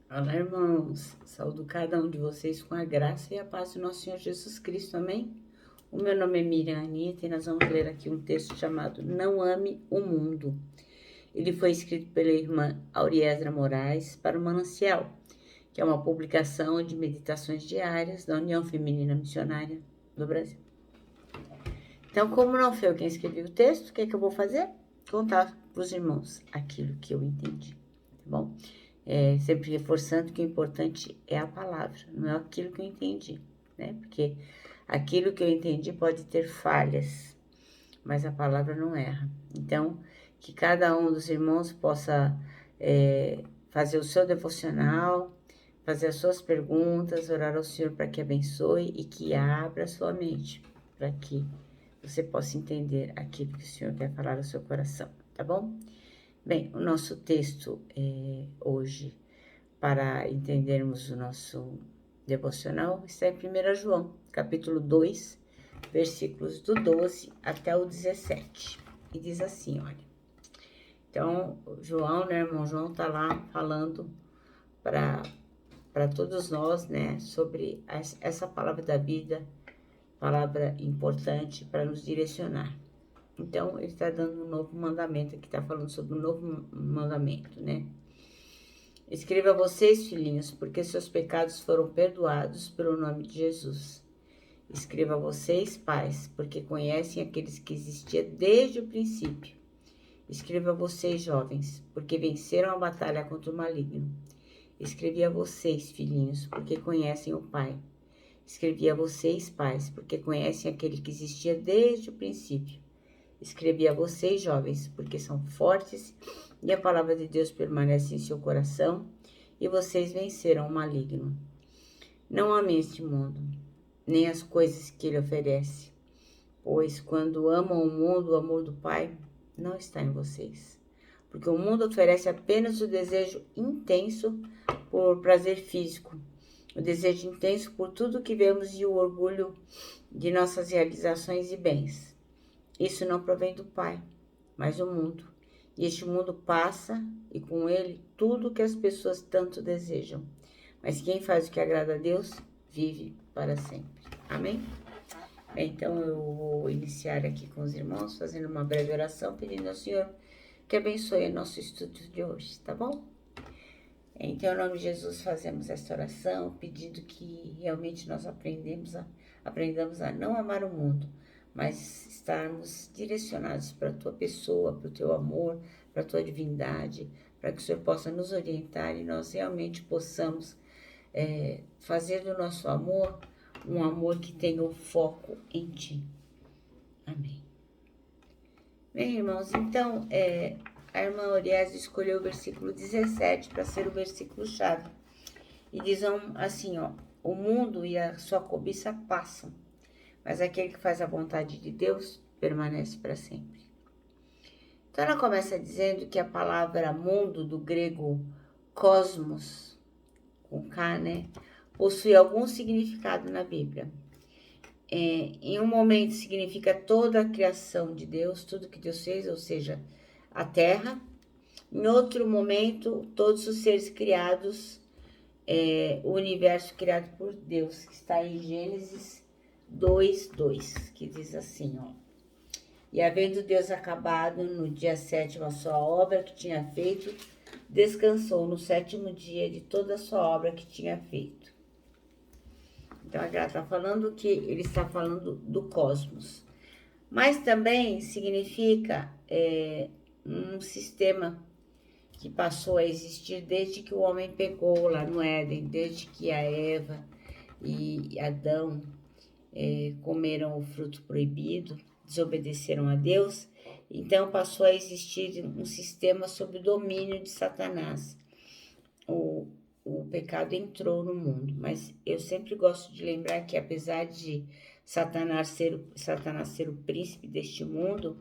Olá, irmãos. Saúdo cada um de vocês com a graça e a paz do nosso Senhor Jesus Cristo. Amém? O meu nome é Miriam Anitta e nós vamos ler aqui um texto chamado Não Ame o Mundo. Ele foi escrito pela irmã Auriesra Moraes para o Manancial, que é uma publicação de meditações diárias da União Feminina Missionária do Brasil. Então, como não foi eu quem escreveu o texto, o que é que eu vou fazer? Contar para os irmãos aquilo que eu entendi, tá bom? Sempre reforçando que o importante é a palavra, não é aquilo que eu entendi, né? Porque aquilo que eu entendi pode ter falhas, mas a palavra não erra. Então, que cada um dos irmãos possa fazer o seu devocional, fazer as suas perguntas, orar ao Senhor para que abençoe e que abra a sua mente, para que você possa entender aquilo que o Senhor quer falar ao seu coração, tá bom? Bem, o nosso texto hoje, para entendermos o nosso devocional, está em 1 João, capítulo 2, versículos do 12 até o 17. E diz assim, olha. Então, João, né, irmão João, tá lá falando para todos nós, né, sobre essa palavra da vida, palavra importante para nos direcionar. Então, ele está dando um novo mandamento, aqui está falando sobre um novo mandamento, né? Escreva a vocês, filhinhos, porque seus pecados foram perdoados pelo nome de Jesus. Escreva a vocês, pais, porque conhecem aqueles que existiam desde o princípio. Escreva a vocês, jovens, porque venceram a batalha contra o maligno. Escrevi a vocês, filhinhos, porque conhecem o Pai. Escrevi a vocês, pais, porque conhecem aquele que existia desde o princípio. Escrevi a vocês, jovens, porque são fortes e a palavra de Deus permanece em seu coração e vocês venceram o maligno. Não amem este mundo, nem as coisas que ele oferece, pois quando amam o mundo, o amor do Pai não está em vocês. Porque o mundo oferece apenas o desejo intenso por prazer físico, o desejo intenso por tudo que vemos e o orgulho de nossas realizações e bens. Isso não provém do Pai, mas do mundo. E este mundo passa e com ele tudo que as pessoas tanto desejam. Mas quem faz o que agrada a Deus, vive para sempre. Amém? Bem, então eu vou iniciar aqui com os irmãos, fazendo uma breve oração, pedindo ao Senhor que abençoe o nosso estudo de hoje, tá bom? Em teu nome, Jesus, fazemos esta oração, pedindo que realmente nós aprendamos a não amar o mundo, mas estarmos direcionados para a tua pessoa, para o teu amor, para a tua divindade, para que o Senhor possa nos orientar e nós realmente possamos fazer do nosso amor um amor que tenha o foco em ti. Amém. Bem, irmãos, então, a irmã Oriese escolheu o versículo 17 para ser o versículo-chave. E diz assim, ó, o mundo e a sua cobiça passam, mas aquele que faz a vontade de Deus permanece para sempre. Então, ela começa dizendo que a palavra mundo, do grego cosmos, com K, né, possui algum significado na Bíblia. Em um momento significa toda a criação de Deus, tudo que Deus fez, ou seja, a terra. Em outro momento, todos os seres criados, o universo criado por Deus, que está em Gênesis 2:2, que diz assim, ó. E havendo Deus acabado no dia 7º a sua obra que tinha feito, descansou no 7º dia de toda a sua obra que tinha feito. Então, ela está falando que ele está falando do cosmos. Mas também significa um sistema que passou a existir desde que o homem pecou lá no Éden, desde que a Eva e Adão comeram o fruto proibido, desobedeceram a Deus. Então, passou a existir um sistema sob o domínio de Satanás. O pecado entrou no mundo, mas eu sempre gosto de lembrar que apesar de Satanás ser o príncipe deste mundo,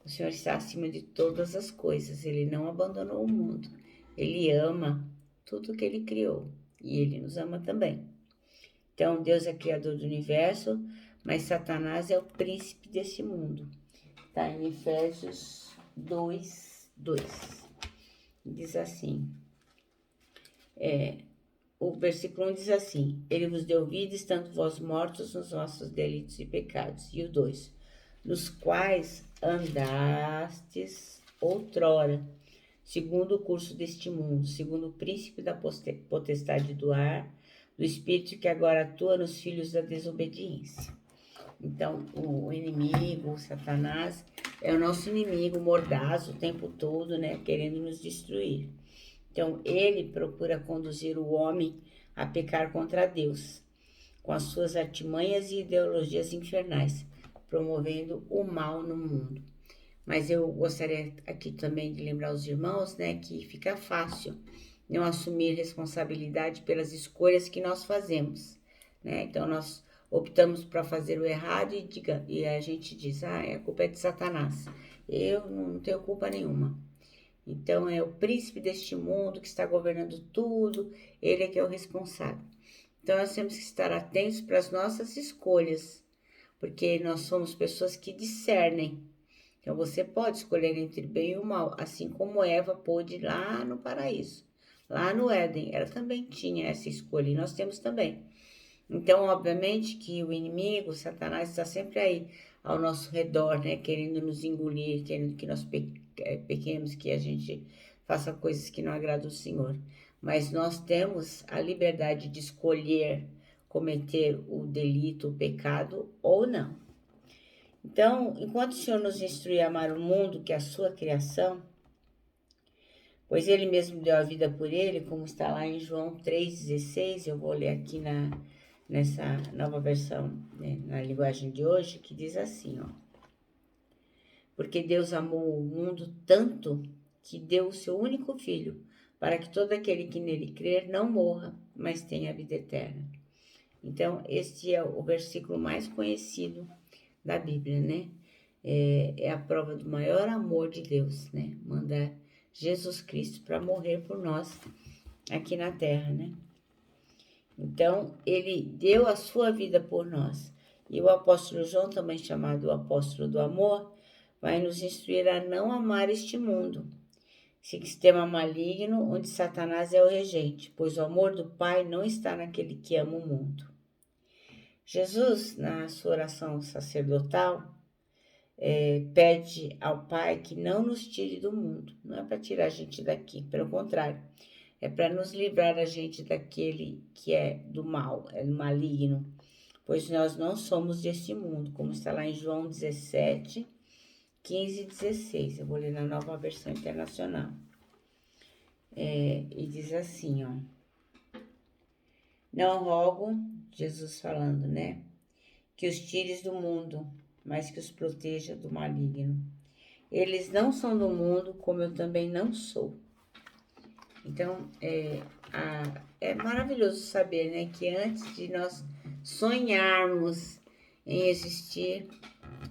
o Senhor está acima de todas as coisas, ele não abandonou o mundo, ele ama tudo que ele criou e ele nos ama também. Então, Deus é criador do universo, mas Satanás é o príncipe desse mundo. Está em Efésios 2:2. Diz assim: O versículo 1 diz assim: Ele vos deu vida, estando vós mortos nos vossos delitos e pecados. E o 2: nos quais andastes outrora, segundo o curso deste mundo, segundo o príncipe da potestade do ar, do espírito que agora atua nos filhos da desobediência. Então, o inimigo, o Satanás, é o nosso inimigo mordaz o tempo todo, né? Querendo nos destruir. Então, ele procura conduzir o homem a pecar contra Deus, com as suas artimanhas e ideologias infernais, promovendo o mal no mundo. Mas eu gostaria aqui também de lembrar os irmãos, né, que fica fácil não assumir responsabilidade pelas escolhas que nós fazemos, né? Então, nós optamos para fazer o errado e a gente diz, a culpa é de Satanás. Eu não tenho culpa nenhuma. Então, é o príncipe deste mundo que está governando tudo, ele é que é o responsável. Então, nós temos que estar atentos para as nossas escolhas, porque nós somos pessoas que discernem. Então, você pode escolher entre o bem e o mal, assim como Eva pôde lá no paraíso, lá no Éden. Ela também tinha essa escolha e nós temos também. Então, obviamente que o inimigo, Satanás, está sempre aí ao nosso redor, né? Querendo nos engolir, querendo que nós pequemos, que a gente faça coisas que não agradam o Senhor. Mas nós temos a liberdade de escolher cometer o delito, o pecado ou não. Então, enquanto o Senhor nos instrui a amar o mundo, que é a sua criação, pois ele mesmo deu a vida por ele, como está lá em João 3,16, eu vou ler aqui nessa nova versão, né, na linguagem de hoje, que diz assim, ó. Porque Deus amou o mundo tanto que deu o seu único filho, para que todo aquele que nele crer não morra, mas tenha a vida eterna. Então, este é o versículo mais conhecido da Bíblia, né? É a prova do maior amor de Deus, né? Mandar Jesus Cristo para morrer por nós aqui na terra, né? Então, ele deu a sua vida por nós. E o apóstolo João, também chamado o apóstolo do amor, vai nos instruir a não amar este mundo, esse sistema maligno onde Satanás é o regente, pois o amor do Pai não está naquele que ama o mundo. Jesus, na sua oração sacerdotal, pede ao Pai que não nos tire do mundo. Não é para tirar a gente daqui, pelo contrário. É para nos livrar a gente daquele que é do mal, é do maligno. Pois nós não somos deste mundo, como está lá em João 17, 15 e 16. Eu vou ler na nova versão internacional. E diz assim, ó. Não rogo, Jesus falando, né? Que os tires do mundo, mas que os proteja do maligno. Eles não são do mundo, como eu também não sou. Então, é maravilhoso saber, né, que antes de nós sonharmos em existir,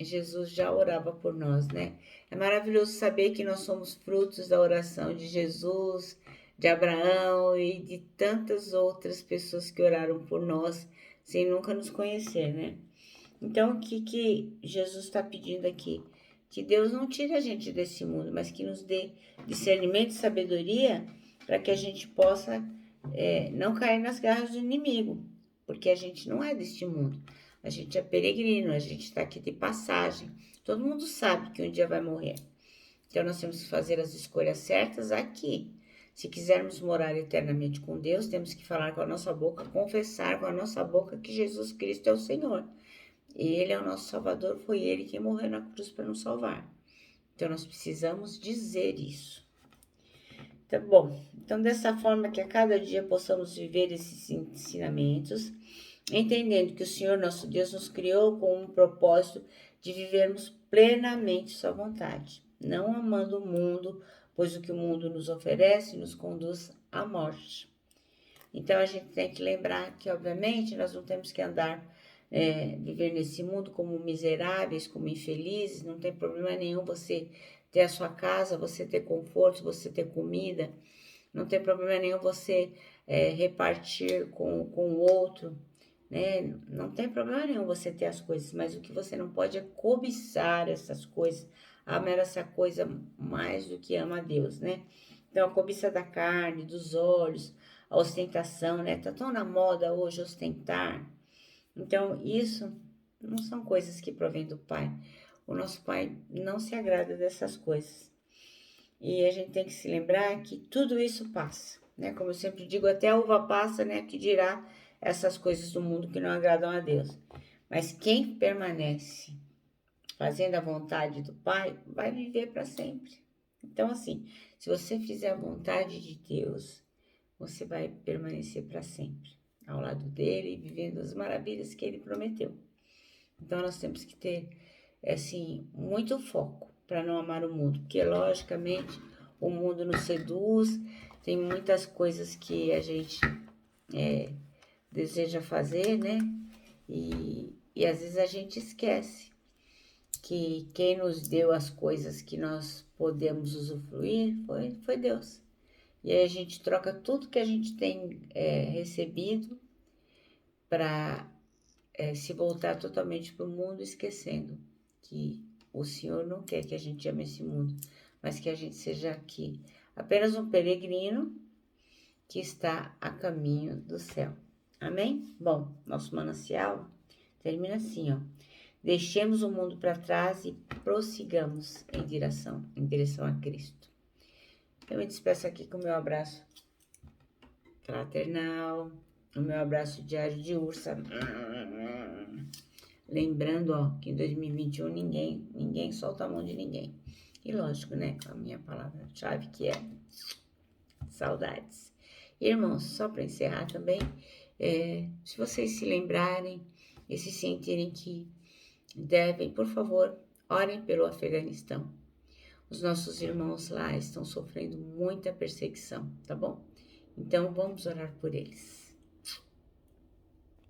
Jesus já orava por nós, né? É maravilhoso saber que nós somos frutos da oração de Jesus, de Abraão e de tantas outras pessoas que oraram por nós sem nunca nos conhecer, né? Então, o que Jesus está pedindo aqui? Que Deus não tire a gente desse mundo, mas que nos dê discernimento e sabedoria para que a gente possa não cair nas garras do inimigo, porque a gente não é deste mundo, a gente é peregrino, a gente está aqui de passagem. Todo mundo sabe que um dia vai morrer. Então, nós temos que fazer as escolhas certas aqui. Se quisermos morar eternamente com Deus, temos que falar com a nossa boca, confessar com a nossa boca que Jesus Cristo é o Senhor. Ele é o nosso Salvador, foi Ele quem morreu na cruz para nos salvar. Então, nós precisamos dizer isso. Tá bom, então dessa forma que a cada dia possamos viver esses ensinamentos, entendendo que o Senhor nosso Deus nos criou com um propósito de vivermos plenamente sua vontade, não amando o mundo, pois o que o mundo nos oferece nos conduz à morte. Então a gente tem que lembrar que, obviamente, nós não temos que andar, viver nesse mundo como miseráveis, como infelizes, não tem problema nenhum você ter a sua casa, você ter conforto, você ter comida, não tem problema nenhum você repartir com o outro, né? Não tem problema nenhum você ter as coisas, mas o que você não pode é cobiçar essas coisas, amar essa coisa mais do que ama a Deus, né? Então, a cobiça da carne, dos olhos, a ostentação, né? Tá tão na moda hoje ostentar. Então, isso não são coisas que provêm do Pai. O nosso Pai não se agrada dessas coisas. E a gente tem que se lembrar que tudo isso passa, né? Como eu sempre digo, até a uva passa, né? Que dirá essas coisas do mundo que não agradam a Deus. Mas quem permanece fazendo a vontade do Pai vai viver para sempre. Então, assim, se você fizer a vontade de Deus, você vai permanecer para sempre ao lado dele, vivendo as maravilhas que ele prometeu. Então, nós temos que ter, assim, muito foco para não amar o mundo, porque, logicamente, o mundo nos seduz, tem muitas coisas que a gente deseja fazer, né? E às vezes a gente esquece que quem nos deu as coisas que nós podemos usufruir foi Deus. E aí a gente troca tudo que a gente tem recebido para se voltar totalmente para o mundo, esquecendo que o Senhor não quer que a gente ame esse mundo, mas que a gente seja aqui apenas um peregrino que está a caminho do céu. Amém? Bom, nosso manancial termina assim, ó. Deixemos o mundo para trás e prossigamos em direção a Cristo. Eu me despeço aqui com o meu abraço fraternal, o meu abraço diário de ursa. Lembrando, ó, que em 2021 ninguém solta a mão de ninguém. E lógico, né, com a minha palavra-chave que é saudades. Irmãos, só para encerrar também, se vocês se lembrarem e se sentirem que devem, por favor, orem pelo Afeganistão. Os nossos irmãos lá estão sofrendo muita perseguição, tá bom? Então, vamos orar por eles.